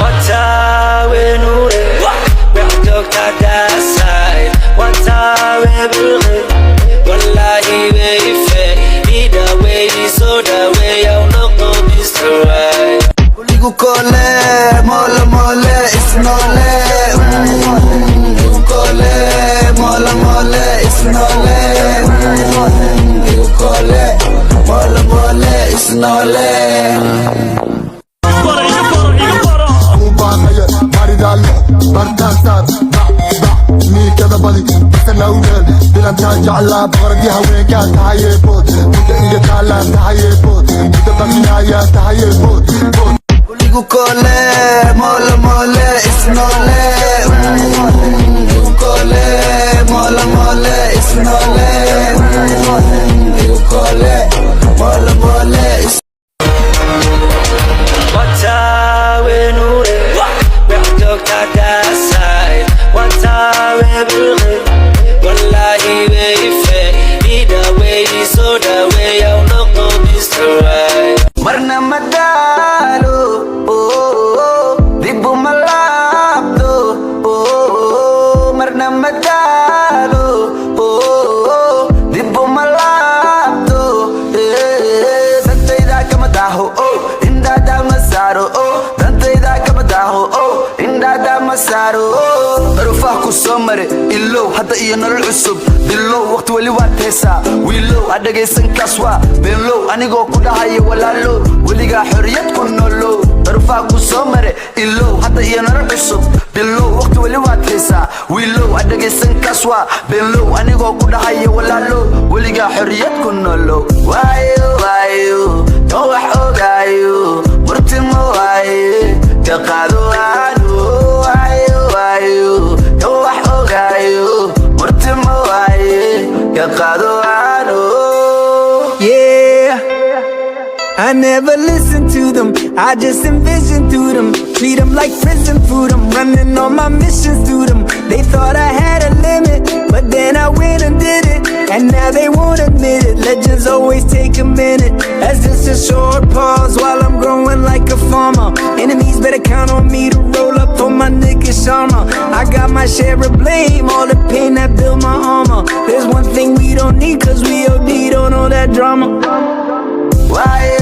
واتاوي نوري بيعدوك تداساي واتاوي بالغي والله بيفي إيدا ويدي سودا ويونقو بيستواي Kuligu kole, mola mole, isnole. Kuligu kole, mola mole, isnole. Kuligu kole, mola mole, isnole. Mubahaya, maridalo, bartasar, ni kada bali, sanawel, bilan tajalla, bardi haweka tahaye bod, muda inga kala tahaye bod, muda bagaya tahaye bod. Kuligu kole, mola mole, isnole. Kuligu kole, mola mole, isnole. Kuligu kole, mola mole, isnole. واتاوي نوري بيعدوك تداساي واتاوي بالغي والله بيفي إيدا ويدي سودا ويونقو بيستواي Marna madalo, dibu malabdo, marna madalo, dibu malabdo. Tantay da kamadaho, inda da masaro, tantay da kamadaho, inda da masaro. Rufah ku somare, illo hada iyo nolol cusub, billo waqti wali waa teesa, wiilo adagaysan kaswa, billo anigoo ku dhahayo walaalo, weliga xoriyad ku noolo. Rufah ku somare, illo hada iyo nolol cusub, billo waqti wali waa teesa, wiilo adagaysan kaswa, billo anigoo ku dhahayo walaalo, weliga xoriyad ku noolo. Waayo waayo, yoo wax ogaayo, murtimo waaye, ka qaado aanu. Waayo waayo, yoo wax ogaayo, murtimo waaye, ka qaado aanu. Yeah, I never listen to them, I just envision through them. Treat them like prison food, I'm running all my missions through them. They thought I had a limit, but then I went and did it, and now they won't admit it. Legends always take a minute, as this a short pause while I'm growing like a farmer. Enemies better count on me to roll up for my nigga Sharma. I got my share of blame, all the pain that built my armor. There's one thing we don't need, cause we OD'd on all that drama. Why